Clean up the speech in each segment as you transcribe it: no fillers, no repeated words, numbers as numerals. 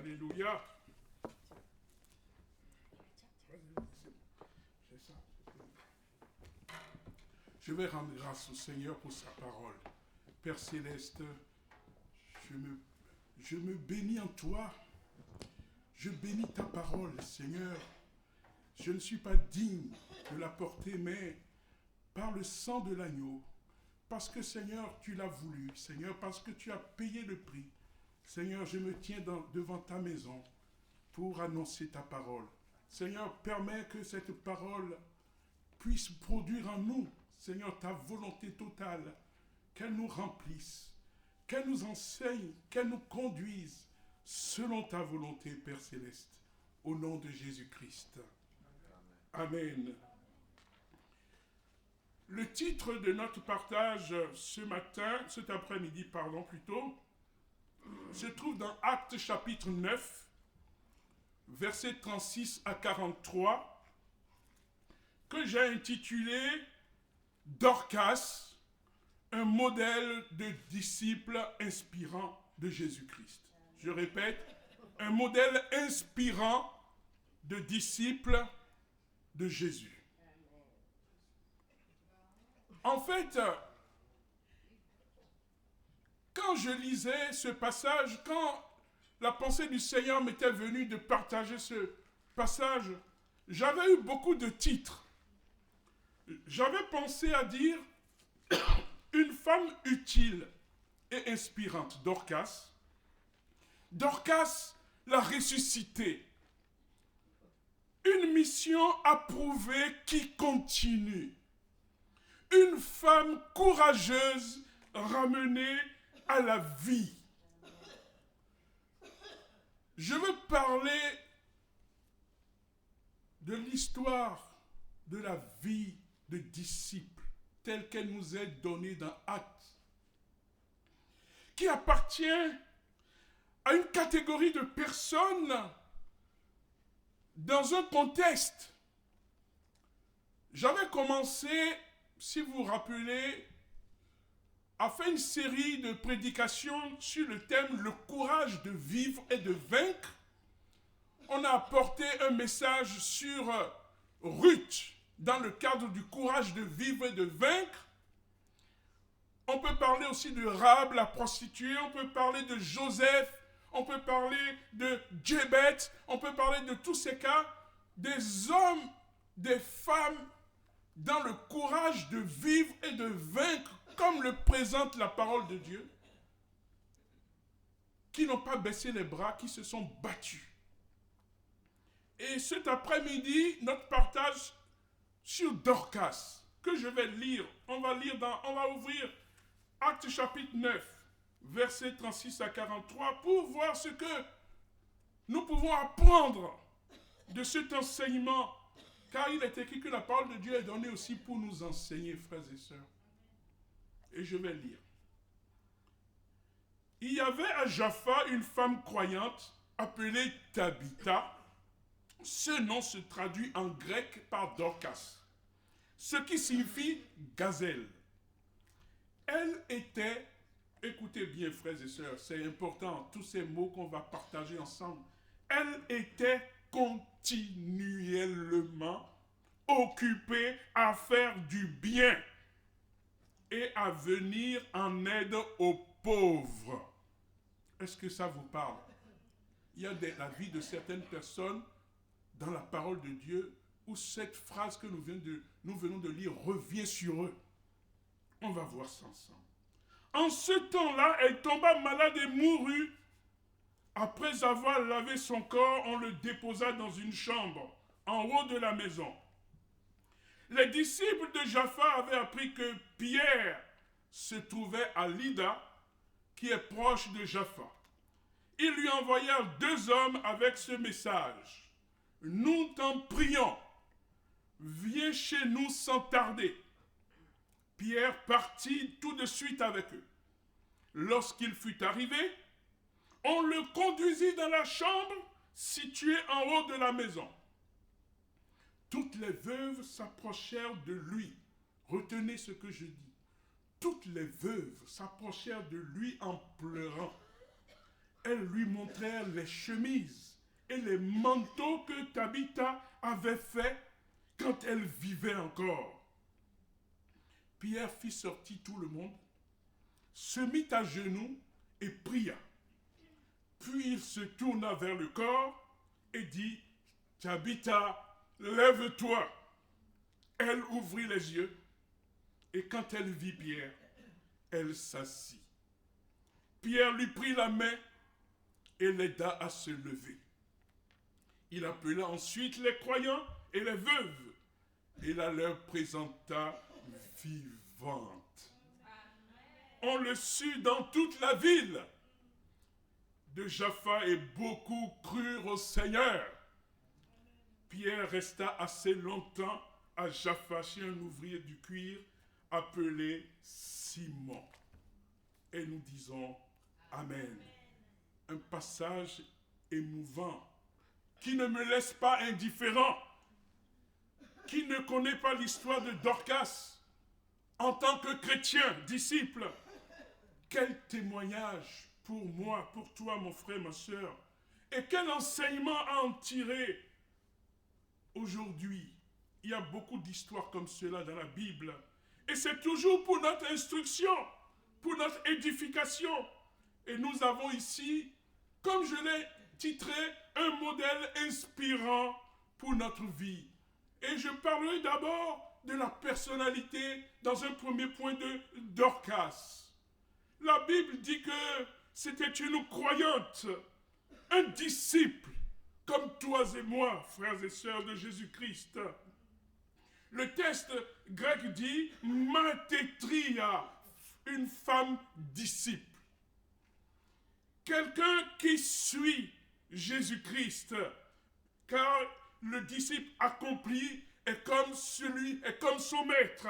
Alléluia. Je vais rendre grâce au Seigneur pour sa parole. Père Céleste, je me bénis en toi. Je bénis ta parole, Seigneur. Je ne suis pas digne de la porter, mais par le sang de l'agneau, parce que, Seigneur, tu l'as voulu, Seigneur, parce que tu as payé le prix. Seigneur, je me tiens devant ta maison pour annoncer ta parole. Seigneur, permets que cette parole puisse produire en nous, Seigneur, ta volonté totale, qu'elle nous remplisse, qu'elle nous enseigne, qu'elle nous conduise selon ta volonté, Père Céleste, au nom de Jésus-Christ. Amen. Le titre de notre partage cet après-midi, plutôt, se trouve dans Actes chapitre 9, versets 36 à 43, que j'ai intitulé Dorcas, un modèle de disciple inspirant de Jésus-Christ. Je répète, un modèle inspirant de disciple de Jésus. En fait, quand je lisais ce passage, quand la pensée du Seigneur m'était venue de partager ce passage, j'avais eu beaucoup de titres. J'avais pensé à dire une femme utile et inspirante, Dorcas. Dorcas, la ressuscitée. Une mission approuvée qui continue. Une femme courageuse ramenée à la vie. Je veux parler de l'histoire de la vie de disciples telle qu'elle nous est donnée dans Actes, qui appartient à une catégorie de personnes dans un contexte. J'avais commencé, si vous vous rappelez, à faire une série de prédications sur le thème « Le courage de vivre et de vaincre ». On a apporté un message sur Ruth, dans le cadre du courage de vivre et de vaincre. On peut parler aussi de Rahab, la prostituée, on peut parler de Joseph, on peut parler de Jébet, on peut parler de tous ces cas, des hommes, des femmes, dans le courage de vivre et de vaincre, comme le présente la parole de Dieu, qui n'ont pas baissé les bras, qui se sont battus. Et cet après-midi, notre partage sur Dorcas, que je vais lire, on va ouvrir Actes chapitre 9, versets 36 à 43, pour voir ce que nous pouvons apprendre de cet enseignement, car il est écrit que la parole de Dieu est donnée aussi pour nous enseigner, frères et sœurs. Et je vais lire. Il y avait à Jaffa une femme croyante appelée Tabitha. Ce nom se traduit en grec par Dorcas, ce qui signifie gazelle. Elle était, écoutez bien frères et sœurs, c'est important, tous ces mots qu'on va partager ensemble, elle était continuellement occupée à faire du bien et à venir en aide aux pauvres. Est-ce que ça vous parle? Il y a la vie de certaines personnes dans la parole de Dieu où cette phrase que nous venons de lire revient sur eux. On va voir ça ensemble. En ce temps-là, elle tomba malade et mourut. Après avoir lavé son corps, on le déposa dans une chambre en haut de la maison. Les disciples de Jaffa avaient appris que Pierre se trouvait à Lydda, qui est proche de Jaffa. Ils lui envoyèrent 2 hommes avec ce message. « Nous t'en prions, viens chez nous sans tarder. » Pierre partit tout de suite avec eux. Lorsqu'il fut arrivé, on le conduisit dans la chambre située en haut de la maison. Toutes les veuves s'approchèrent de lui. Retenez ce que je dis. Toutes les veuves s'approchèrent de lui en pleurant. elles lui montrèrent les chemises et les manteaux que Tabitha avait faits quand elle vivait encore. Pierre fit sortir tout le monde, se mit à genoux et pria. Puis il se tourna vers le corps et dit, Tabitha, lève-toi. Elle ouvrit les yeux et quand elle vit Pierre, elle s'assit. Pierre lui prit la main et l'aida à se lever. Il appela ensuite les croyants et les veuves et la leur présenta vivante. On le sut dans toute la ville de Jaffa et beaucoup crurent au Seigneur. Pierre resta assez longtemps à Jaffa chez un ouvrier du cuir appelé Simon. Et nous disons Amen. Un passage émouvant qui ne me laisse pas indifférent. Qui ne connaît pas l'histoire de Dorcas en tant que chrétien, disciple? Quel témoignage pour moi, pour toi, mon frère, ma soeur. Et quel enseignement à en tirer aujourd'hui? Il y a beaucoup d'histoires comme cela dans la Bible. Et c'est toujours pour notre instruction, pour notre édification. Et nous avons ici, comme je l'ai titré, un modèle inspirant pour notre vie. Et je parlerai d'abord de la personnalité dans un premier point de Dorcas. La Bible dit que c'était une croyante, un disciple, comme toi et moi, frères et sœurs de Jésus-Christ. Le texte grec dit matétria, une femme disciple. Quelqu'un qui suit Jésus-Christ, car le disciple accompli est comme son maître.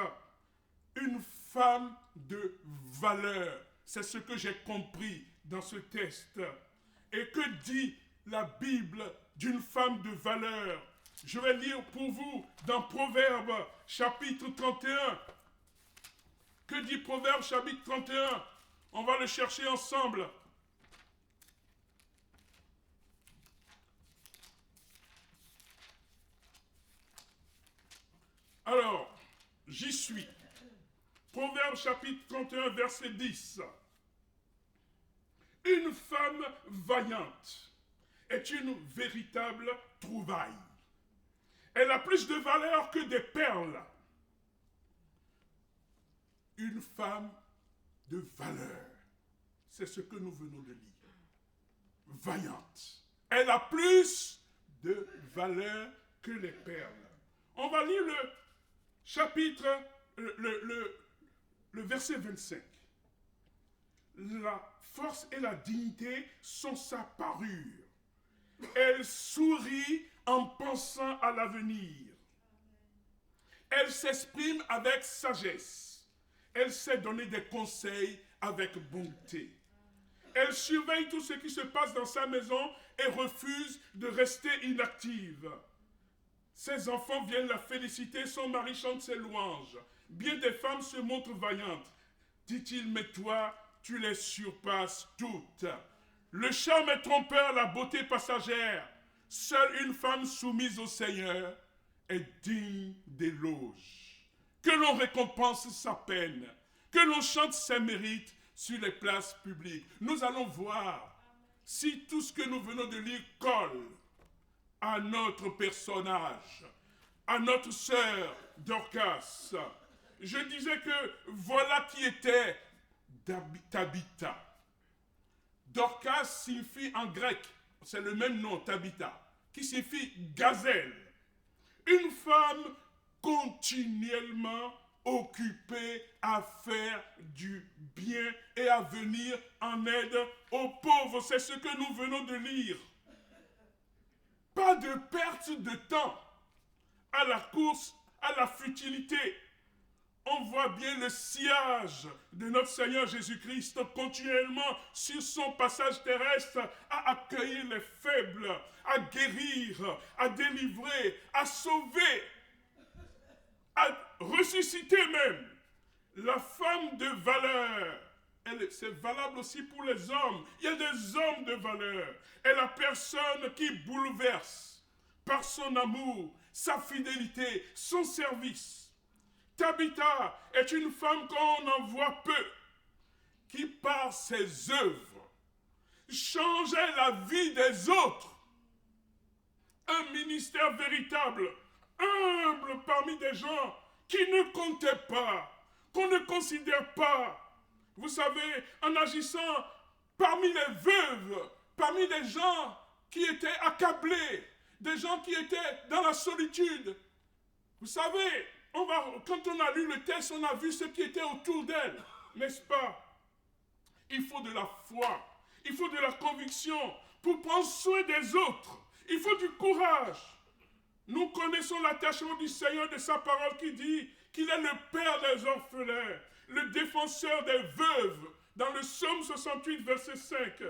Une femme de valeur. C'est ce que j'ai compris dans ce texte. Et que dit la Bible d'une femme de valeur? Je vais lire pour vous dans Proverbes chapitre 31. Que dit Proverbes chapitre 31? On va le chercher ensemble. Alors, j'y suis. Proverbes chapitre 31, verset 10. Une femme vaillante est une véritable trouvaille. Elle a plus de valeur que des perles. Une femme de valeur. C'est ce que nous venons de lire. Vaillante. Elle a plus de valeur que les perles. On va lire le chapitre, le verset 25. La force et la dignité sont sa parure. Elle sourit en pensant à l'avenir. Elle s'exprime avec sagesse. Elle sait donner des conseils avec bonté. Elle surveille tout ce qui se passe dans sa maison et refuse de rester inactive. Ses enfants viennent la féliciter, son mari chante ses louanges. Bien des femmes se montrent vaillantes. Dit-il, mais toi, tu les surpasses toutes. Le charme est trompeur, la beauté passagère. Seule une femme soumise au Seigneur est digne d'éloges. Que l'on récompense sa peine, que l'on chante ses mérites sur les places publiques. Nous allons voir si tout ce que nous venons de lire colle à notre personnage, à notre sœur Dorcas. Je disais que voilà qui était Tabitha. Dorcas signifie en grec, c'est le même nom, Tabitha, qui signifie gazelle. Une femme continuellement occupée à faire du bien et à venir en aide aux pauvres. C'est ce que nous venons de lire. Pas de perte de temps à la course, à la futilité. On voit bien le sillage de notre Seigneur Jésus-Christ continuellement sur son passage terrestre à accueillir les faibles, à guérir, à délivrer, à sauver, à ressusciter même. La femme de valeur c'est valable aussi pour les hommes. Il y a des hommes de valeur. Et la personne qui bouleverse par son amour, sa fidélité, son service. Tabitha est une femme qu'on en voit peu, qui par ses œuvres changeait la vie des autres. Un ministère véritable, humble parmi des gens qui ne comptaient pas, qu'on ne considère pas. Vous savez, en agissant parmi les veuves, parmi des gens qui étaient accablés, des gens qui étaient dans la solitude. Vous savez, quand on a lu le texte, on a vu ce qui était autour d'elle, n'est-ce pas? Il faut de la foi, il faut de la conviction pour prendre soin des autres. Il faut du courage. Nous connaissons l'attachement du Seigneur de sa parole qui dit qu'il est le père des orphelins, le défenseur des veuves, dans le psaume 68, verset 5.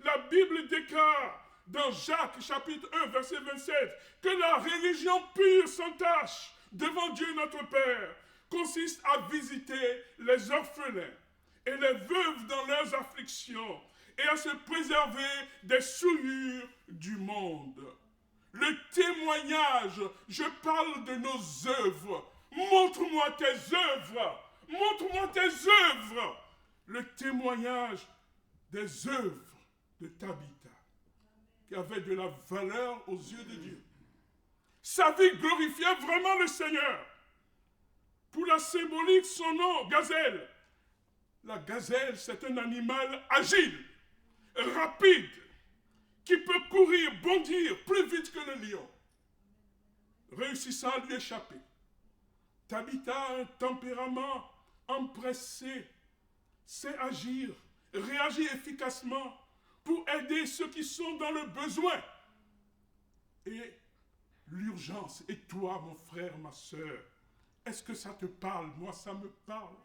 La Bible déclare dans Jacques, chapitre 1, verset 27, que la religion pure sans tache devant Dieu notre Père consiste à visiter les orphelins et les veuves dans leurs afflictions et à se préserver des souillures du monde. Le témoignage, je parle de nos œuvres. Montre-moi tes œuvres. Montre-moi tes œuvres. Le témoignage des œuvres de Tabitha, qui avait de la valeur aux yeux de Dieu. Sa vie glorifiait vraiment le Seigneur. Pour la symbolique, son nom, gazelle. La gazelle, c'est un animal agile, rapide, qui peut courir, bondir plus vite que le lion, réussissant à lui échapper. Tabitha a un tempérament empressé, sait agir, réagit efficacement pour aider ceux qui sont dans le besoin. Et l'urgence, et toi, mon frère, ma soeur, est-ce que ça te parle? Moi, ça me parle.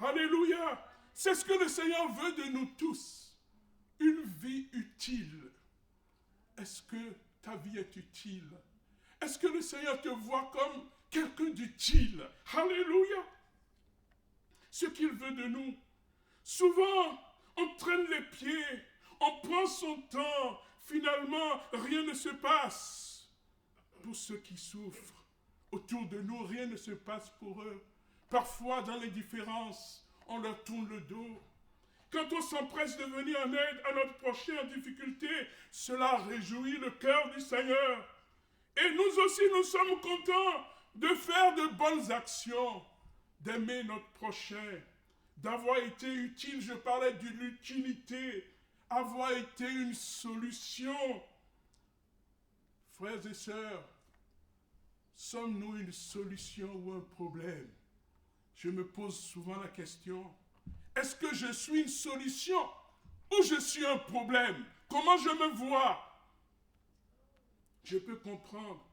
Alléluia! C'est ce que le Seigneur veut de nous tous. Une vie utile. Est-ce que ta vie est utile? Est-ce que le Seigneur te voit comme quelqu'un d'utile? Alléluia! Ce qu'il veut de nous. Souvent, on traîne les pieds, on prend son temps, finalement, rien ne se passe. Pour ceux qui souffrent, autour de nous, rien ne se passe pour eux. Parfois, dans les différences, on leur tourne le dos. Quand on s'empresse de venir en aide à notre prochain en difficulté, cela réjouit le cœur du Seigneur. Et nous aussi, nous sommes contents de faire de bonnes actions, d'aimer notre prochain, d'avoir été utile. Je parlais de l'utilité, avoir été une solution. Frères et sœurs, sommes-nous une solution ou un problème? Je me pose souvent la question, est-ce que je suis une solution ou je suis un problème? Comment je me vois? Je peux comprendre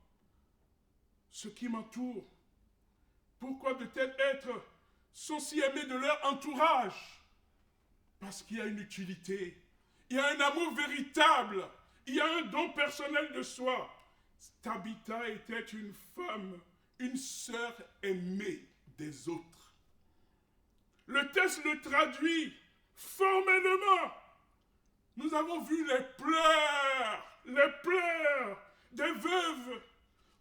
ce qui m'entoure. Pourquoi de tels êtres sont si aimés de leur entourage? Parce qu'il y a une utilité, il y a un amour véritable, il y a un don personnel de soi. Tabitha était une femme, une sœur aimée des autres. Le texte le traduit formellement. Nous avons vu les pleurs des veuves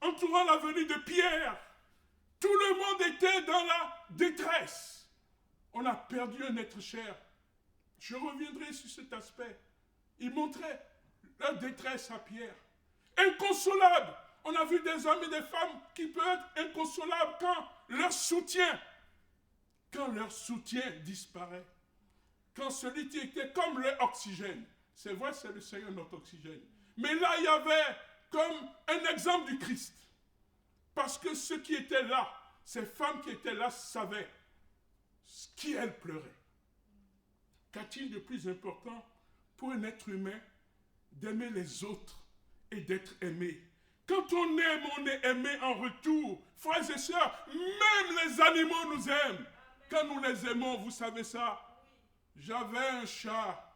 entourant la venue de Pierre. Tout le monde était dans la détresse. On a perdu un être cher. Je reviendrai sur cet aspect. Il montrait la détresse à Pierre. Inconsolable. On a vu des hommes et des femmes qui peuvent être inconsolables quand leur soutien disparaît. Quand celui qui était comme l'oxygène. C'est vrai, c'est le Seigneur notre oxygène. Mais là, il y avait comme un exemple du Christ. Parce que ceux qui étaient là, ces femmes qui étaient là, savaient qui elles pleuraient. Qu'a-t-il de plus important pour un être humain d'aimer les autres et d'être aimé? Quand on est aimé en retour. Frères et sœurs, même les animaux nous aiment. Quand nous les aimons, vous savez ça. J'avais un chat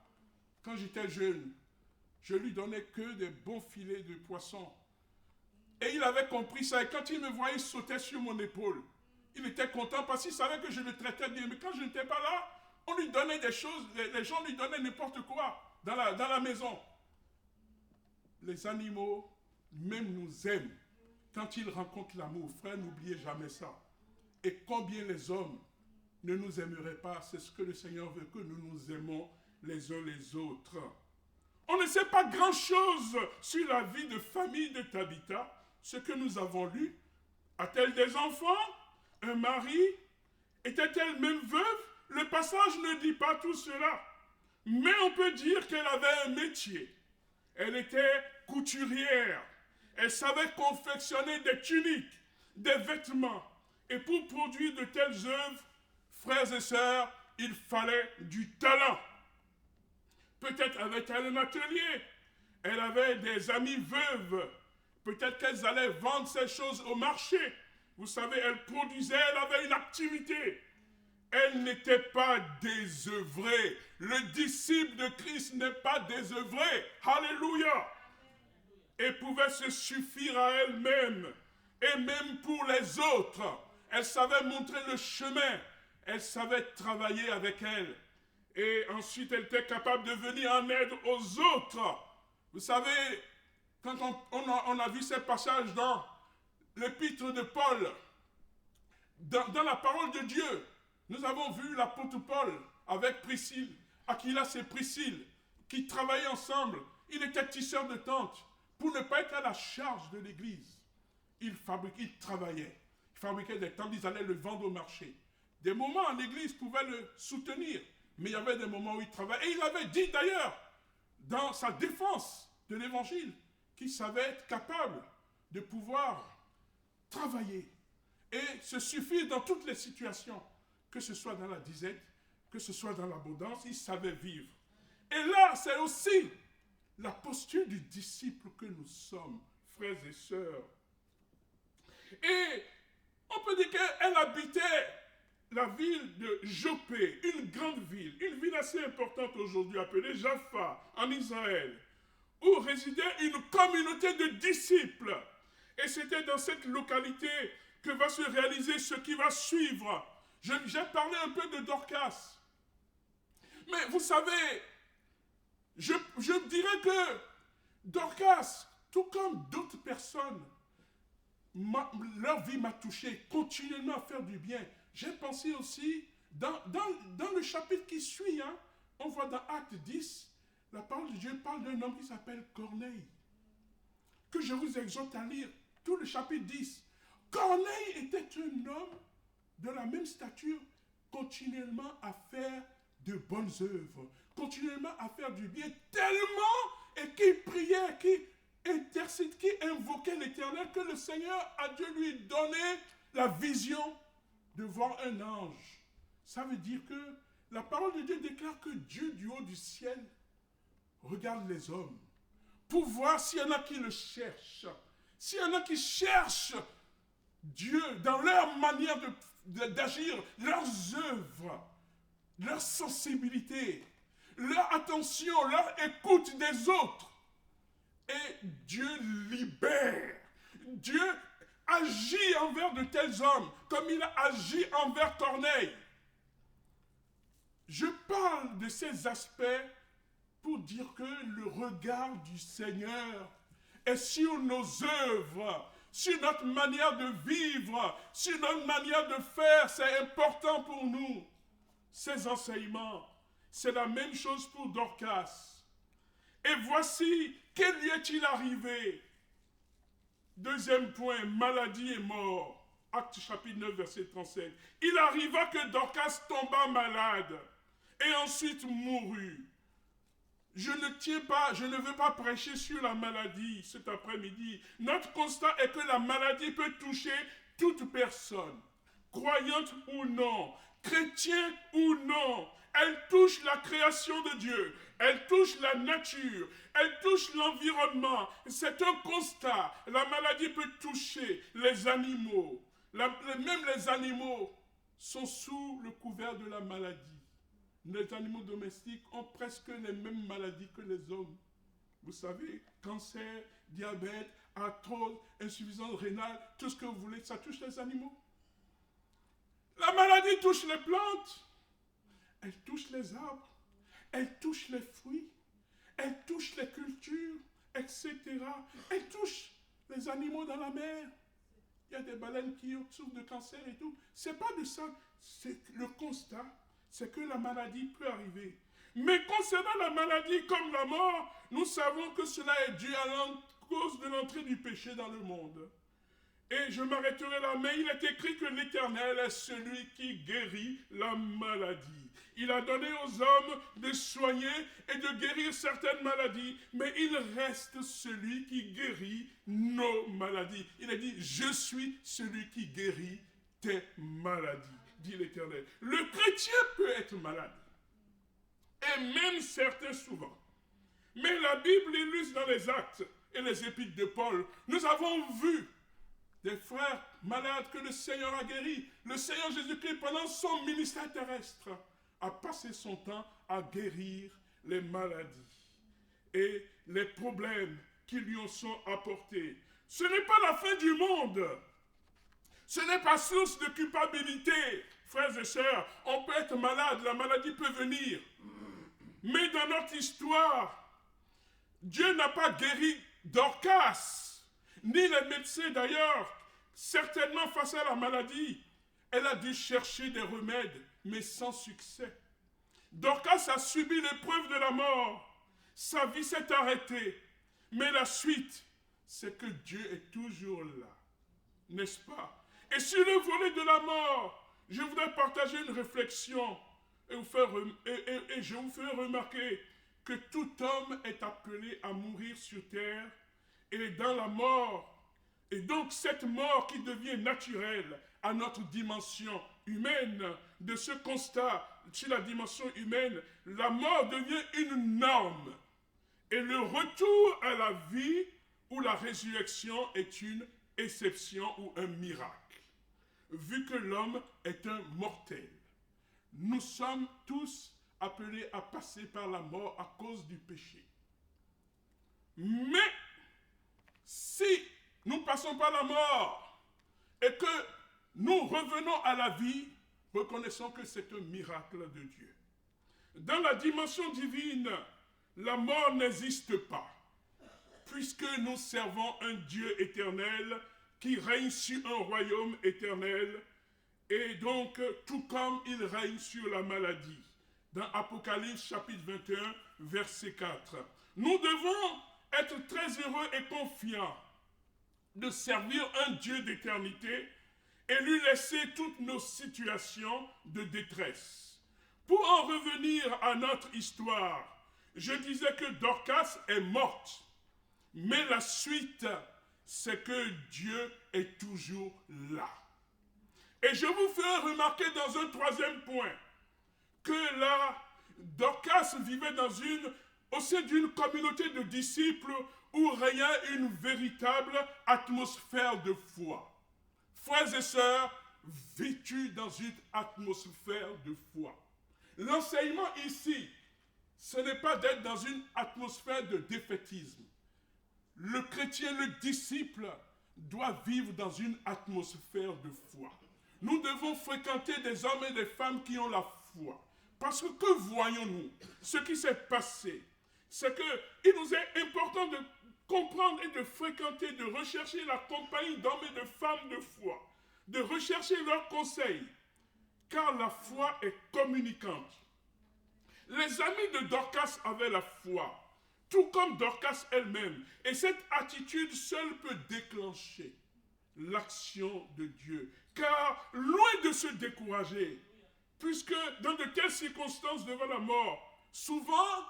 quand j'étais jeune. Je lui donnais que des bons filets de poisson. Et il avait compris ça. Et quand il me voyait, il sautait sur mon épaule. Il était content parce qu'il savait que je le traitais bien. Mais quand je n'étais pas là, On lui donnait des choses, les gens lui donnaient n'importe quoi dans la maison. Les animaux, même nous aiment quand ils rencontrent l'amour. Frère, n'oubliez jamais ça. Et combien les hommes ne nous aimeraient pas, c'est ce que le Seigneur veut, que nous nous aimons les uns les autres. On ne sait pas grand-chose sur la vie de famille de Tabitha. Ce que nous avons lu, a-t-elle des enfants? Un mari? Était-elle même veuve? Le passage ne dit pas tout cela. Mais on peut dire qu'elle avait un métier. Elle était couturière. Elle savait confectionner des tuniques, des vêtements. Et pour produire de telles œuvres, frères et sœurs, il fallait du talent. Peut-être avait-elle un atelier. Elle avait des amies veuves. Peut-être qu'elles allaient vendre ces choses au marché. Vous savez, elle produisait, elle avait une activité. Elle n'était pas désœuvrée. Le disciple de Christ n'est pas désœuvré. Alléluia. Et pouvait se suffire à elle-même. Et même pour les autres. Elle savait montrer le chemin. Elle savait travailler avec elle. Et ensuite, elle était capable de venir en aide aux autres. Vous savez, quand on a vu ces passages dans l'épître de Paul, dans la parole de Dieu, nous avons vu l'apôtre Paul avec Priscille, Aquilas et Priscille, qui travaillaient ensemble. Il était tisseur de tentes pour ne pas être à la charge de l'église. Il travaillait. Il fabriquait des tentes, ils allaient le vendre au marché. Des moments, l'église pouvait le soutenir, mais il y avait des moments où il travaillait. Et il avait dit d'ailleurs, dans sa défense de l'évangile, qu'il savait être capable de pouvoir travailler et se suffire dans toutes les situations, que ce soit dans la disette, que ce soit dans l'abondance, il savait vivre. Et là, c'est aussi la posture du disciple que nous sommes, frères et sœurs. Et on peut dire qu'elle habitait la ville de Jopé, une grande ville, une ville assez importante aujourd'hui appelée Jaffa, en Israël, où résidait une communauté de disciples. Et c'était dans cette localité que va se réaliser ce qui va suivre. J'ai parlé un peu de Dorcas. Mais vous savez, je dirais que Dorcas, tout comme d'autres personnes, leur vie m'a touché, continuellement à faire du bien. J'ai pensé aussi, dans le chapitre qui suit, on voit dans Acte 10, la parole de Dieu parle d'un homme qui s'appelle Corneille, que je vous exhorte à lire tout le chapitre 10. Corneille était un homme de la même stature, continuellement à faire de bonnes œuvres, continuellement à faire du bien, tellement, et qui priait, qui intercède, qui invoquait l'Éternel, que le Seigneur a dû lui donner la vision de voir un ange. Ça veut dire que la parole de Dieu déclare que Dieu du haut du ciel regarde les hommes pour voir s'il y en a qui le cherchent, s'il y en a qui cherchent Dieu dans leur manière d'agir, leurs œuvres, leur sensibilité, leur attention, leur écoute des autres. Et Dieu libère. Dieu agit envers de tels hommes comme il a agi envers Corneille. Je parle de ces aspects pour dire que le regard du Seigneur est sur nos œuvres, sur notre manière de vivre, sur notre manière de faire. C'est important pour nous. Ces enseignements, c'est la même chose pour Dorcas. Et voici, que lui est-il arrivé? Deuxième point, maladie et mort. Acte chapitre 9, verset 37. Il arriva que Dorcas tomba malade et ensuite mourut. Je ne veux pas prêcher sur la maladie cet après-midi. Notre constat est que la maladie peut toucher toute personne, croyante ou non, chrétien ou non. Elle touche la création de Dieu, elle touche la nature, elle touche l'environnement. C'est un constat. La maladie peut toucher les animaux. Même les animaux sont sous le couvert de la maladie. Les animaux domestiques ont presque les mêmes maladies que les hommes. Vous savez, cancer, diabète, arthrose, insuffisance rénale, tout ce que vous voulez, ça touche les animaux. La maladie touche les plantes. Elle touche les arbres, elle touche les fruits, elle touche les cultures, etc. Elle touche les animaux dans la mer. Il y a des baleines qui souffrent de cancer et tout. C'est pas de ça. C'est le constat, c'est que la maladie peut arriver. Mais concernant la maladie comme la mort, nous savons que cela est dû à cause de l'entrée du péché dans le monde. Et je m'arrêterai là, mais il est écrit que l'Éternel est celui qui guérit la maladie. Il a donné aux hommes de soigner et de guérir certaines maladies, mais il reste celui qui guérit nos maladies. Il a dit, je suis celui qui guérit tes maladies, dit l'Éternel. Le chrétien peut être malade, et même certains souvent. Mais la Bible illustre dans les Actes et les Épîtres de Paul, nous avons vu des frères malades que le Seigneur a guéris. Le Seigneur Jésus-Christ, pendant son ministère terrestre, a passé son temps à guérir les maladies et les problèmes qui lui en sont apportés. Ce n'est pas la fin du monde. Ce n'est pas source de culpabilité. Frères et sœurs, on peut être malade, la maladie peut venir. Mais dans notre histoire, Dieu n'a pas guéri Dorcas, ni les médecins d'ailleurs. Certainement face à la maladie, elle a dû chercher des remèdes, mais sans succès. Dorcas a subi l'épreuve de la mort. Sa vie s'est arrêtée. Mais la suite, c'est que Dieu est toujours là. N'est-ce pas? Et sur le volet de la mort, je voudrais partager une réflexion et je vous fais remarquer que tout homme est appelé à mourir sur terre et dans la mort. Et donc cette mort qui devient naturelle à notre dimension humaine, de ce constat sur la dimension humaine, la mort devient une norme. Et le retour à la vie ou la résurrection est une exception ou un miracle. Vu que l'homme est un mortel, nous sommes tous appelés à passer par la mort à cause du péché. Mais si nous passons par la mort et que nous revenons à la vie, reconnaissons que c'est un miracle de Dieu. Dans la dimension divine, la mort n'existe pas, puisque nous servons un Dieu éternel qui règne sur un royaume éternel, et donc tout comme il règne sur la maladie. Dans Apocalypse chapitre 21, verset 4. Nous devons être très heureux et confiants de servir un Dieu d'éternité et lui laisser toutes nos situations de détresse. Pour en revenir à notre histoire, je disais que Dorcas est morte, mais la suite, c'est que Dieu est toujours là. Et je vous ferai remarquer dans un troisième point que là, Dorcas vivait au sein d'une communauté de disciples où régnait une véritable atmosphère de foi. Frères et sœurs, vêtus dans une atmosphère de foi. L'enseignement ici, ce n'est pas d'être dans une atmosphère de défaitisme. Le chrétien, le disciple, doit vivre dans une atmosphère de foi. Nous devons fréquenter des hommes et des femmes qui ont la foi. Parce que voyons-nous? Ce qui s'est passé, c'est qu'il nous est important de comprendre et de fréquenter, de rechercher la compagnie d'hommes et de femmes de foi, de rechercher leurs conseils, car la foi est communicante. Les amis de Dorcas avaient la foi, tout comme Dorcas elle-même, et cette attitude seule peut déclencher l'action de Dieu, car loin de se décourager, puisque dans de telles circonstances devant la mort, souvent,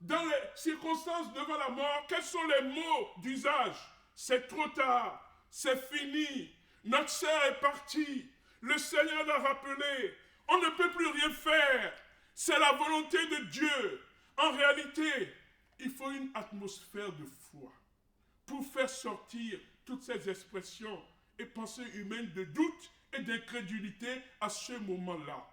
dans les circonstances devant la mort, quels sont les mots d'usage? C'est trop tard, c'est fini, notre sœur est partie, le Seigneur l'a rappelé, on ne peut plus rien faire, c'est la volonté de Dieu. En réalité, il faut une atmosphère de foi pour faire sortir toutes ces expressions et pensées humaines de doute et d'incrédulité à ce moment-là.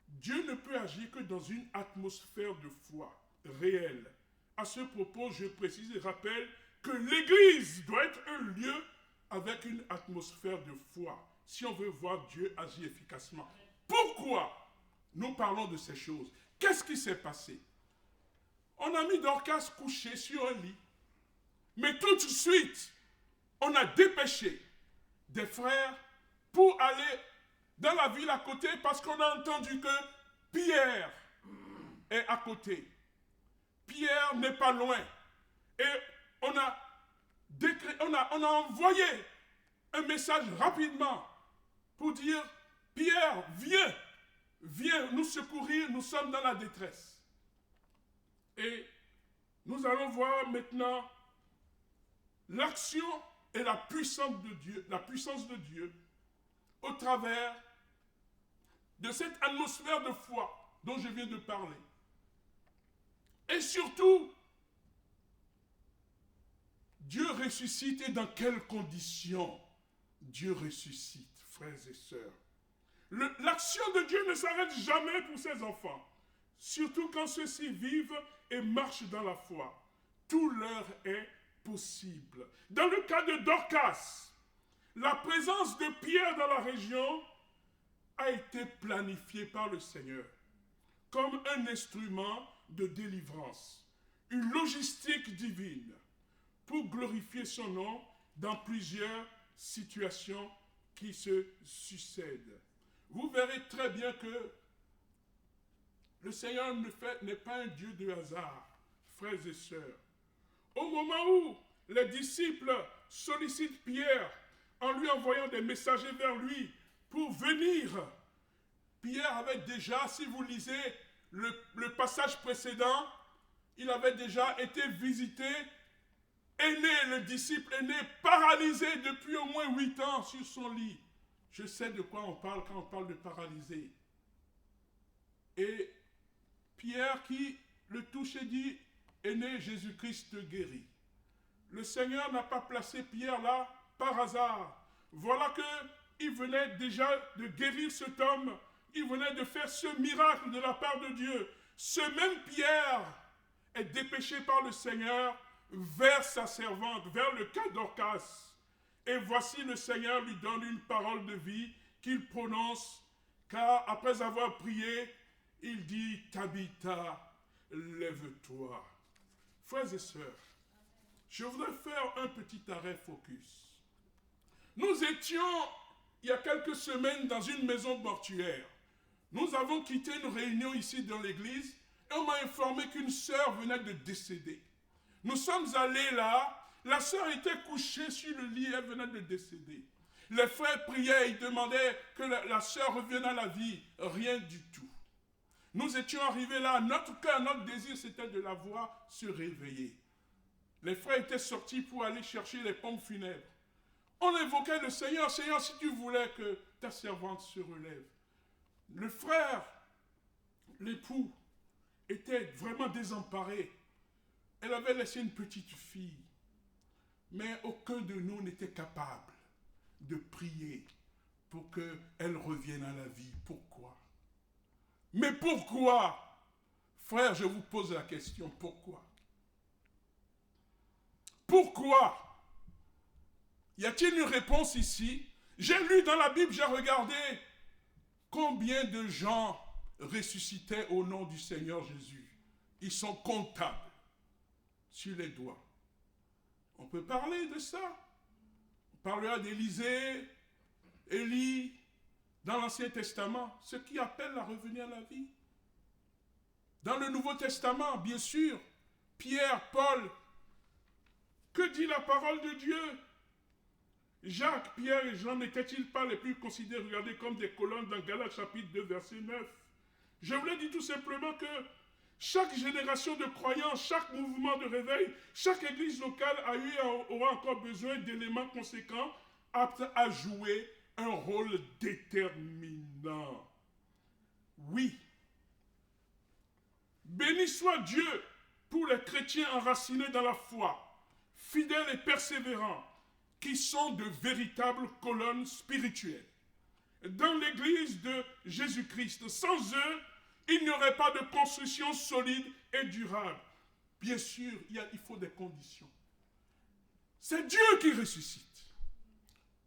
Dieu ne peut agir que dans une atmosphère de foi réelle. À ce propos, je précise et rappelle que l'Église doit être un lieu avec une atmosphère de foi, si on veut voir Dieu agir efficacement. Pourquoi? nous parlons de ces choses. Qu'est-ce qui s'est passé? On a mis Dorcas couché sur un lit. Mais tout de suite, on a dépêché des frères pour aller dans la ville à côté parce qu'on a entendu que Pierre est à côté. Pierre n'est pas loin. Et on a envoyé un message rapidement pour dire, Pierre, viens nous secourir, nous sommes dans la détresse. Et nous allons voir maintenant l'action et la puissance de Dieu au travers de cette atmosphère de foi dont je viens de parler. Et surtout, Dieu ressuscite et dans quelles conditions Dieu ressuscite, frères et sœurs. L'action de Dieu ne s'arrête jamais pour ses enfants, surtout quand ceux-ci vivent et marchent dans la foi. Tout leur est possible. Dans le cas de Dorcas, la présence de Pierre dans la région a été planifiée par le Seigneur comme un instrument de délivrance, une logistique divine pour glorifier son nom dans plusieurs situations qui se succèdent. Vous verrez très bien que le Seigneur n'est pas un Dieu de hasard, frères et sœurs. Au moment où les disciples sollicitent Pierre en lui envoyant des messagers vers lui pour venir, Pierre avait déjà, si vous lisez le passage précédent, il avait déjà été visité, aîné, le disciple aîné, paralysé depuis au moins 8 ans sur son lit. Je sais de quoi on parle quand on parle de paralysé. Et Pierre qui le touche et dit, aîné, Jésus-Christ te guérit. Le Seigneur n'a pas placé Pierre là par hasard. Voilà qu'il venait déjà de guérir cet homme. Il venait de faire ce miracle de la part de Dieu. Ce même Pierre est dépêché par le Seigneur vers sa servante, vers le cas Dorcas. Et voici le Seigneur lui donne une parole de vie qu'il prononce, car après avoir prié, il dit, Tabitha, lève-toi. Frères et sœurs, je voudrais faire un petit arrêt focus. Nous étions, il y a quelques semaines, dans une maison mortuaire. Nous avons quitté une réunion ici dans l'église et on m'a informé qu'une sœur venait de décéder. Nous sommes allés là, la sœur était couchée sur le lit, elle venait de décéder. Les frères priaient, ils demandaient que la sœur revienne à la vie. Rien du tout. Nous étions arrivés là, notre cœur, notre désir, c'était de la voir se réveiller. Les frères étaient sortis pour aller chercher les pompes funèbres. On invoquait le Seigneur, Seigneur, si tu voulais que ta servante se relève. Le frère, l'époux, était vraiment désemparé. Elle avait laissé une petite fille. Mais aucun de nous n'était capable de prier pour qu'elle revienne à la vie. Pourquoi? Mais pourquoi? Frère, je vous pose la question, pourquoi? Pourquoi? Y a-t-il une réponse ici? J'ai lu dans la Bible, j'ai regardé combien de gens ressuscitaient au nom du Seigneur Jésus. Ils sont comptables sur les doigts. On peut parler de ça. On parlera d'Élisée, Élie, dans l'Ancien Testament, ce qui appelle à revenir à la vie. Dans le Nouveau Testament, bien sûr, Pierre, Paul, que dit la parole de Dieu? Jacques, Pierre et Jean n'étaient-ils pas les plus considérés, regardez, comme des colonnes dans Galates chapitre 2, verset 9? Je voulais dire tout simplement que chaque génération de croyants, chaque mouvement de réveil, chaque église locale aura encore besoin d'éléments conséquents aptes à jouer un rôle déterminant. Oui. Béni soit Dieu pour les chrétiens enracinés dans la foi, fidèles et persévérants, qui sont de véritables colonnes spirituelles. Dans l'église de Jésus-Christ, sans eux, il n'y aurait pas de construction solide et durable. Bien sûr, il faut des conditions. C'est Dieu qui ressuscite.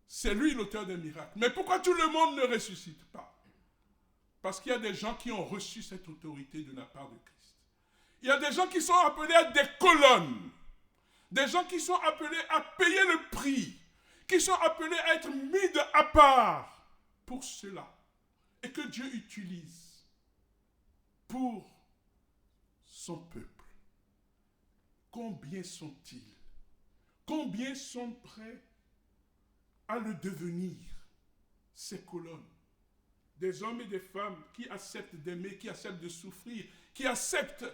C'est lui l'auteur des miracles. Mais pourquoi tout le monde ne ressuscite pas? Parce qu'il y a des gens qui ont reçu cette autorité de la part de Christ. Il y a des gens qui sont appelés à des colonnes. Des gens qui sont appelés à payer le prix. Qui sont appelés à être mis à part pour cela. Et que Dieu utilise pour son peuple. Combien sont-ils? Combien sont prêts à le devenir, ces colonnes? Des hommes et des femmes qui acceptent d'aimer, qui acceptent de souffrir, qui acceptent,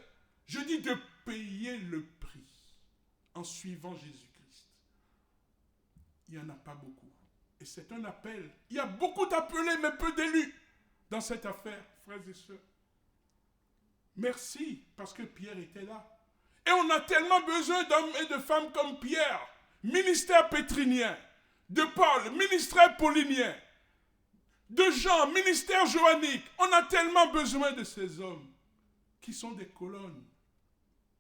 je dis, de payer le prix en suivant Jésus-Christ. Il n'y en a pas beaucoup. Et c'est un appel. Il y a beaucoup d'appelés, mais peu d'élus dans cette affaire, frères et sœurs. Merci, parce que Pierre était là. Et on a tellement besoin d'hommes et de femmes comme Pierre, ministère pétrinien, de Paul, ministère paulinien, de Jean, ministère joannique. On a tellement besoin de ces hommes qui sont des colonnes.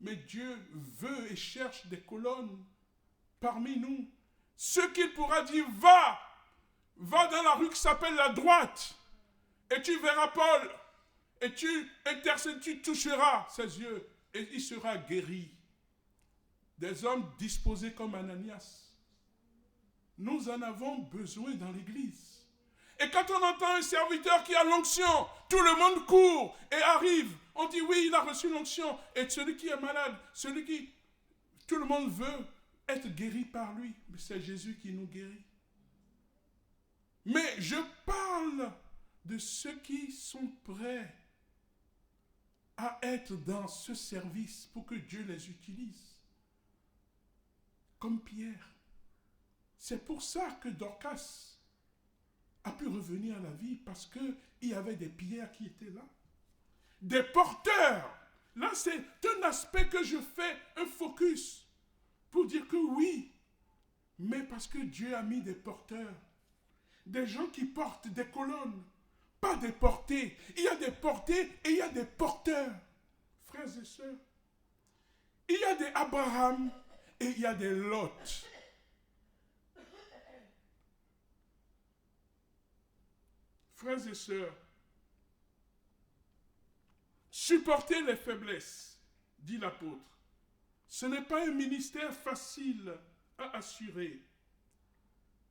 Mais Dieu veut et cherche des colonnes parmi nous. Ceux qu'il pourra dire, va dans la rue qui s'appelle la droite, et tu verras Paul, et tu toucheras ses yeux, et il sera guéri. Des hommes disposés comme Ananias. Nous en avons besoin dans l'église. Et quand on entend un serviteur qui a l'onction, tout le monde court et arrive. On dit oui, il a reçu l'onction. Et celui qui est malade, tout le monde veut être guéri par lui. Mais c'est Jésus qui nous guérit. Mais je parle de ceux qui sont prêts à être dans ce service pour que Dieu les utilise. Comme Pierre. C'est pour ça que Dorcas a pu revenir à la vie, parce qu'il y avait des pierres qui étaient là. Des porteurs. Là, c'est un aspect que je fais un focus pour dire que oui, mais parce que Dieu a mis des porteurs. Des gens qui portent des colonnes, pas des portées. Il y a des portées et il y a des porteurs. Frères et sœurs, il y a des Abraham et il y a des Lot. Frères et sœurs, supporter les faiblesses, dit l'apôtre. Ce n'est pas un ministère facile à assurer,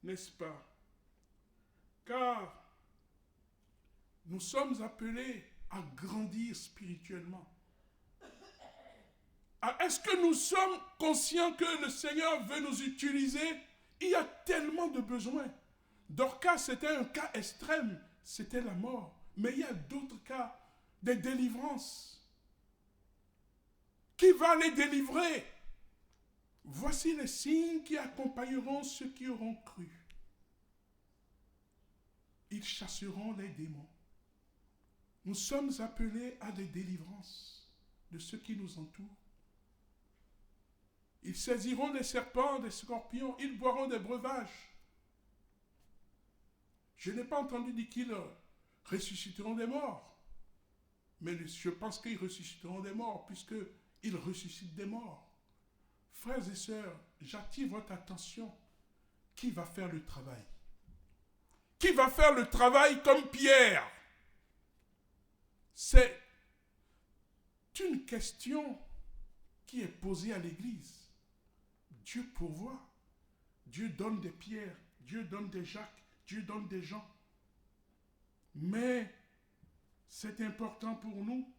n'est-ce pas? Car nous sommes appelés à grandir spirituellement. Est-ce que nous sommes conscients que le Seigneur veut nous utiliser? Il y a tellement de besoins. Dorcas, c'était un cas extrême, c'était la mort. Mais il y a d'autres cas, des délivrances. Qui va les délivrer? Voici les signes qui accompagneront ceux qui auront cru. Ils chasseront les démons. Nous sommes appelés à des délivrances de ceux qui nous entourent. Ils saisiront des serpents, des scorpions, ils boiront des breuvages. Je n'ai pas entendu dire qu'ils ressusciteront des morts. Mais je pense qu'ils ressusciteront des morts, puisqu'ils ressuscitent des morts. Frères et sœurs, j'attire votre attention. Qui va faire le travail? Qui va faire le travail comme Pierre? C'est une question qui est posée à l'Église. Dieu pourvoit. Dieu donne des pierres. Dieu donne des Jacques. Dieu donne des gens. Mais c'est important pour nous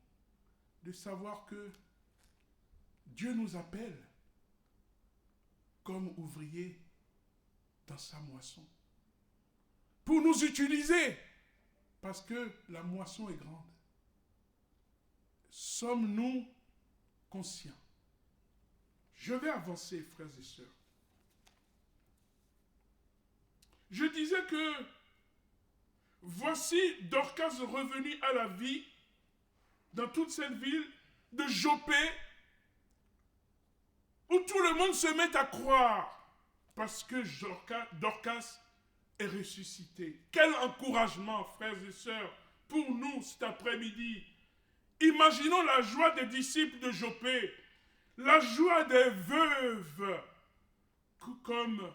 de savoir que Dieu nous appelle comme ouvriers dans sa moisson. Pour nous utiliser. Parce que la moisson est grande. Sommes-nous conscients? Je vais avancer, frères et sœurs. Je disais que voici Dorcas revenu à la vie dans toute cette ville de Joppé où tout le monde se met à croire parce que Dorcas est ressuscité. Quel encouragement, frères et sœurs, pour nous cet après-midi. Imaginons la joie des disciples de Joppé, la joie des veuves, comme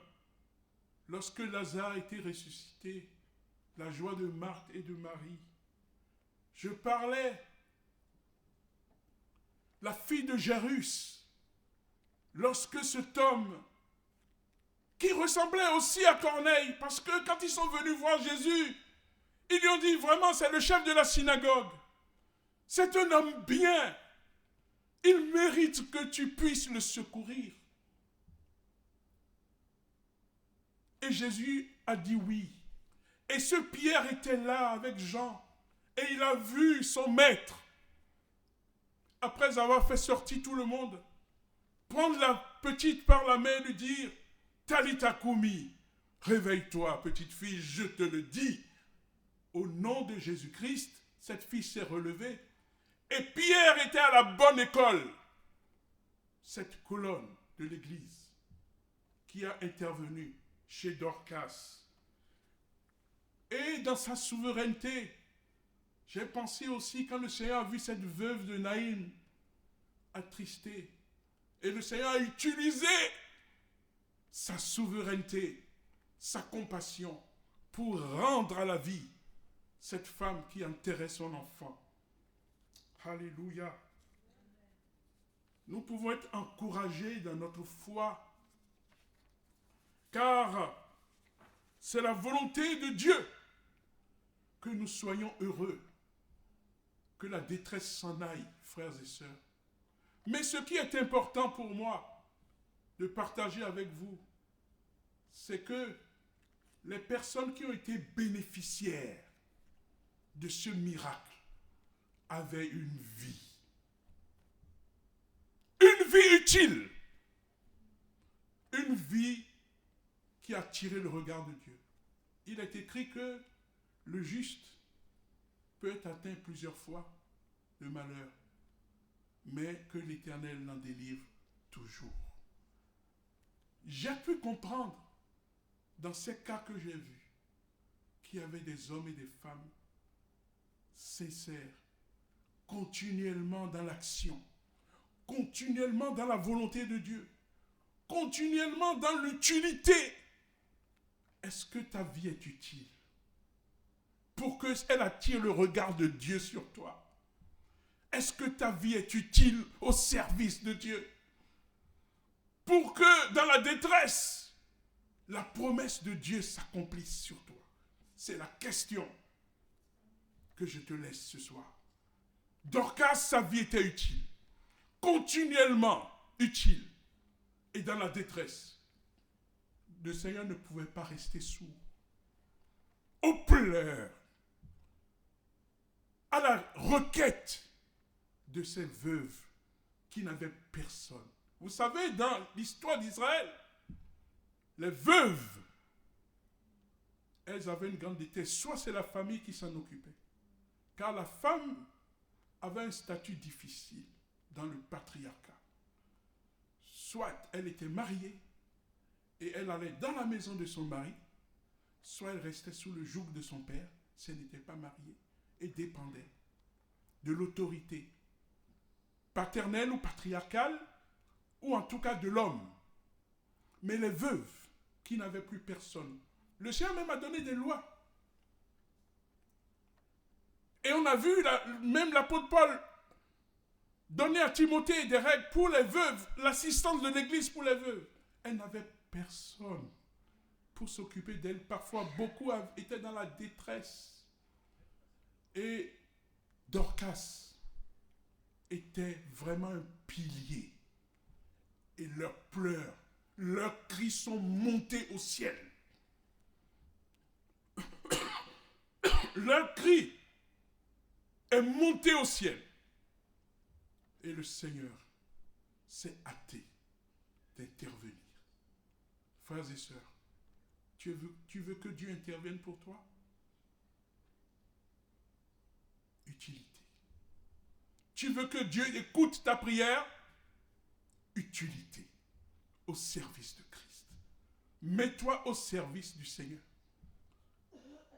lorsque Lazare était ressuscité, la joie de Marthe et de Marie. Je parlais, la fille de Jairus, lorsque cet homme, qui ressemblait aussi à Corneille, parce que quand ils sont venus voir Jésus, ils lui ont dit vraiment c'est le chef de la synagogue. C'est un homme bien. Il mérite que tu puisses le secourir. Et Jésus a dit oui. Et ce Pierre était là avec Jean. Et il a vu son maître, après avoir fait sortir tout le monde, prendre la petite par la main et lui dire Talita Koumi, réveille-toi, petite fille, je te le dis. Au nom de Jésus-Christ, cette fille s'est relevée. Et Pierre était à la bonne école. Cette colonne de l'église qui a intervenu chez Dorcas. Et dans sa souveraineté, j'ai pensé aussi quand le Seigneur a vu cette veuve de Naïm attristée. Et le Seigneur a utilisé sa souveraineté, sa compassion pour rendre à la vie cette femme qui enterrait son enfant. Alléluia. Nous pouvons être encouragés dans notre foi, car c'est la volonté de Dieu que nous soyons heureux, que la détresse s'en aille, frères et sœurs. Mais ce qui est important pour moi de partager avec vous, c'est que les personnes qui ont été bénéficiaires de ce miracle avaient une vie. Une vie utile. Une vie qui a attiré le regard de Dieu. Il est écrit que le juste peut être atteint plusieurs fois de malheur, mais que l'Éternel l'en délivre toujours. J'ai pu comprendre dans ces cas que j'ai vus qu'il y avait des hommes et des femmes sincères, continuellement dans l'action, continuellement dans la volonté de Dieu, continuellement dans l'utilité. Est-ce que ta vie est utile pour qu'elle attire le regard de Dieu sur toi? Est-ce que ta vie est utile au service de Dieu pour que dans la détresse, la promesse de Dieu s'accomplisse sur toi? C'est la question que je te laisse ce soir. Dorcas, sa vie était utile, continuellement utile. Et dans la détresse, le Seigneur ne pouvait pas rester sourd aux pleurs, à la requête de ces veuves qui n'avaient personne. Vous savez, dans l'histoire d'Israël, les veuves, elles avaient une grande détresse. Soit c'est la famille qui s'en occupait, car la femme avait un statut difficile dans le patriarcat. Soit elle était mariée et elle allait dans la maison de son mari, soit elle restait sous le joug de son père si elle n'était pas mariée et dépendait de l'autorité paternelle ou patriarcale, ou en tout cas de l'homme. Mais les veuves qui n'avaient plus personne, le Seigneur même a donné des lois. Et on a vu même l'apôtre Paul donner à Timothée des règles pour les veuves, l'assistance de l'église pour les veuves. Elle n'avait personne pour s'occuper d'elle. Parfois, beaucoup étaient dans la détresse. Et Dorcas était vraiment un pilier. Et leurs pleurs, leurs cris sont montés au ciel. Leur cri est monté au ciel. Et le Seigneur s'est hâté d'intervenir. Frères et sœurs, tu veux que Dieu intervienne pour toi? Utilité. Tu veux que Dieu écoute ta prière? Utilité. Au service de Christ. Mets-toi au service du Seigneur.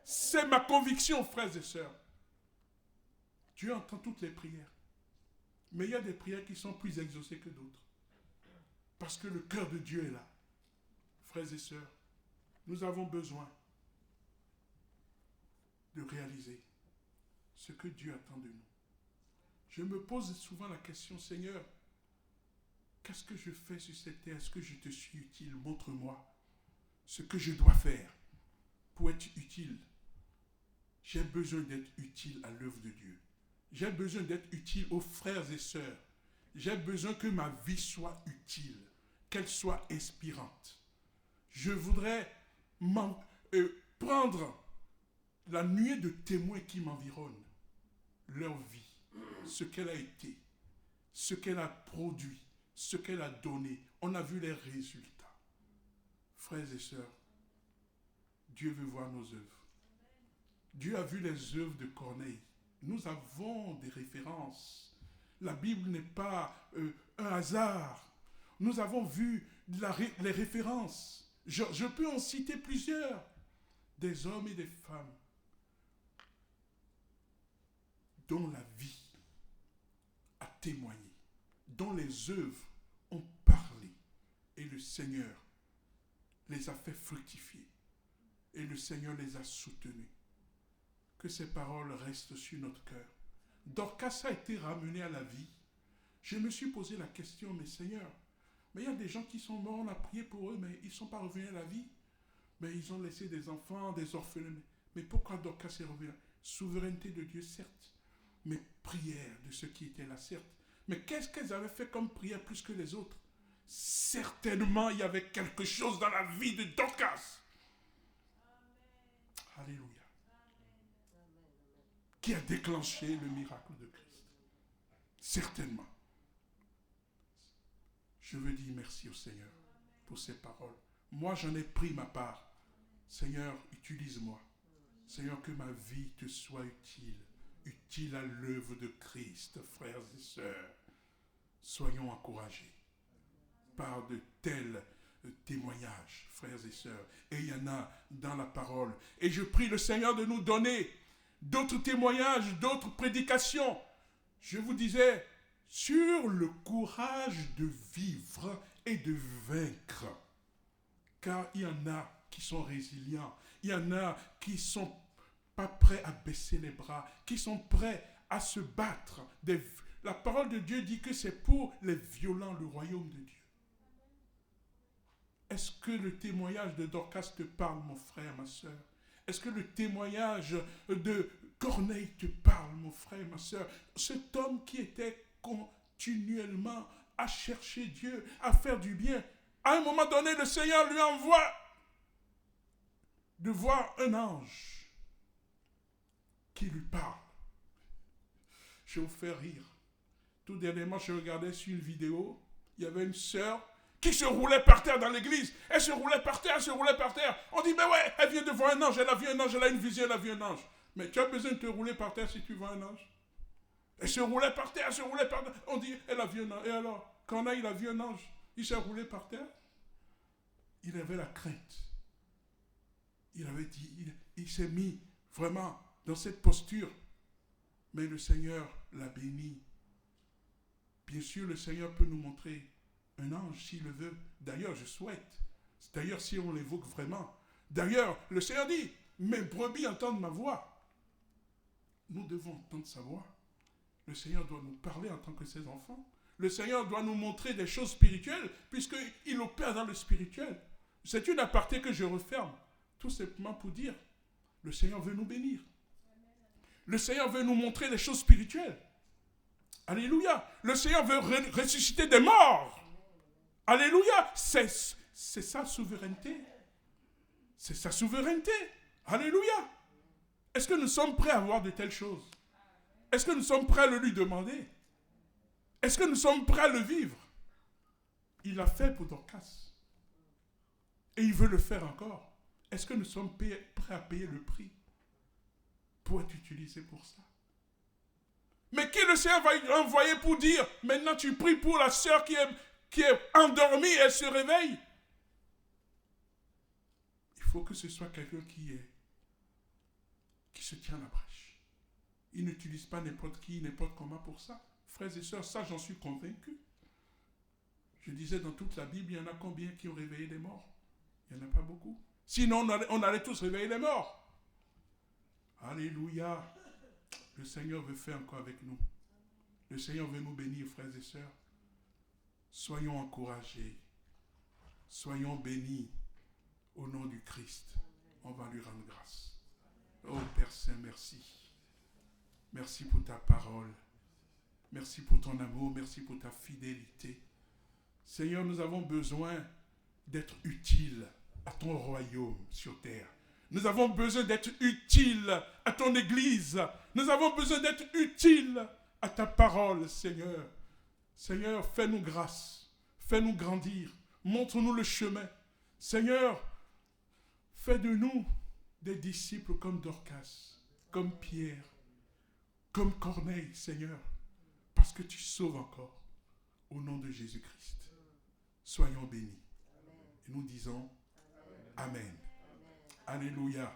C'est ma conviction, frères et sœurs. Dieu entend toutes les prières. Mais il y a des prières qui sont plus exaucées que d'autres. Parce que le cœur de Dieu est là. Frères et sœurs, nous avons besoin de réaliser ce que Dieu attend de nous. Je me pose souvent la question, Seigneur, qu'est-ce que je fais sur cette terre? Est-ce que je te suis utile? Montre-moi ce que je dois faire pour être utile. J'ai besoin d'être utile à l'œuvre de Dieu. J'ai besoin d'être utile aux frères et sœurs. J'ai besoin que ma vie soit utile, qu'elle soit inspirante. Je voudrais prendre la nuée de témoins qui m'environnent, leur vie, ce qu'elle a été, ce qu'elle a produit, ce qu'elle a donné. On a vu les résultats. Frères et sœurs, Dieu veut voir nos œuvres. Dieu a vu les œuvres de Corneille. Nous avons des références. La Bible n'est pas un hasard. Nous avons vu les références. Je peux en citer plusieurs. Des hommes et des femmes dont la vie a témoigné, dont les œuvres ont parlé. Et le Seigneur les a fait fructifier. Et le Seigneur les a soutenus. Que ces paroles restent sur notre cœur. Dorcas a été ramené à la vie. Je me suis posé la question, mais Seigneur, mais il y a des gens qui sont morts, on a prié pour eux, mais ils ne sont pas revenus à la vie. Mais ils ont laissé des enfants, des orphelins. Mais pourquoi Dorcas est revenu? Souveraineté de Dieu, certes, mais prière de ceux qui étaient là, certes. Mais qu'est-ce qu'elles avaient fait comme prière plus que les autres? Certainement, il y avait quelque chose dans la vie de Dorcas. Alléluia. Qui a déclenché le miracle de Christ. Certainement. Je veux dire merci au Seigneur pour ces paroles. Moi, j'en ai pris ma part. Seigneur, utilise-moi. Seigneur, que ma vie te soit utile. Utile à l'œuvre de Christ, frères et sœurs. Soyons encouragés par de tels témoignages, frères et sœurs. Et il y en a dans la parole. Et je prie le Seigneur de nous donner d'autres témoignages, d'autres prédications. Je vous disais, sur le courage de vivre et de vaincre. Car il y en a qui sont résilients. Il y en a qui ne sont pas prêts à baisser les bras, qui sont prêts à se battre. La parole de Dieu dit que c'est pour les violents le royaume de Dieu. Est-ce que le témoignage de Dorcas te parle, mon frère, ma soeur? Est-ce que le témoignage de Corneille te parle, mon frère, ma soeur? Cet homme qui était continuellement à chercher Dieu, à faire du bien. À un moment donné, le Seigneur lui envoie de voir un ange qui lui parle. Je vous fais rire. Tout dernièrement, je regardais sur une vidéo, il y avait une sœur qui se roulait par terre dans l'église. Elle se roulait par terre, elle se roulait par terre. On dit, mais ouais, elle vient de voir un ange, elle a vu un ange, elle a une vision, elle a vu un ange. Mais tu as besoin de te rouler par terre si tu vois un ange? Elle se roulait par terre, elle se roulait par terre. On dit, elle a vu un ange. Et alors, quand il a vu un ange, il s'est roulé par terre. Il avait la crainte. Il s'est mis vraiment dans cette posture. Mais le Seigneur l'a béni. Bien sûr, le Seigneur peut nous montrer un ange s'il le veut. D'ailleurs, je souhaite. D'ailleurs, si on l'évoque vraiment. D'ailleurs, le Seigneur dit, mes brebis entendent ma voix. Nous devons entendre sa voix. Le Seigneur doit nous parler en tant que ses enfants. Le Seigneur doit nous montrer des choses spirituelles, puisqu'il opère dans le spirituel. C'est une aparté que je referme. Tout simplement pour dire, le Seigneur veut nous bénir. Le Seigneur veut nous montrer des choses spirituelles. Alléluia. Le Seigneur veut ressusciter des morts. Alléluia. C'est sa souveraineté. C'est sa souveraineté. Alléluia. Est-ce que nous sommes prêts à voir de telles choses? Est-ce que nous sommes prêts à le lui demander? Est-ce que nous sommes prêts à le vivre? Il l'a fait pour Dorcas. Et il veut le faire encore. Est-ce que nous sommes prêts à payer le prix pour être utilisés pour ça? Mais qui le Seigneur va envoyer pour dire, maintenant tu pries pour la sœur qui est endormie et elle se réveille? Il faut que ce soit quelqu'un qui se tient à la brèche. Il n'utilise pas n'importe qui, n'importe comment pour ça. Frères et sœurs, ça j'en suis convaincu. Je disais dans toute la Bible, il y en a combien qui ont réveillé les morts? Il n'y en a pas beaucoup. Sinon, on allait tous réveiller les morts. Alléluia. Le Seigneur veut faire encore avec nous. Le Seigneur veut nous bénir, frères et sœurs. Soyons encouragés. Soyons bénis au nom du Christ. On va lui rendre grâce. Oh Père Saint, merci. Merci pour ta parole. Merci pour ton amour. Merci pour ta fidélité. Seigneur, nous avons besoin d'être utiles à ton royaume sur terre. Nous avons besoin d'être utiles à ton Église. Nous avons besoin d'être utiles à ta parole, Seigneur. Seigneur, fais-nous grâce. Fais-nous grandir. Montre-nous le chemin. Seigneur, fais de nous des disciples comme Dorcas, comme Pierre, comme Corneille, Seigneur, parce que tu sauves encore. Au nom de Jésus-Christ, soyons bénis. Et nous disons Amen. Alléluia.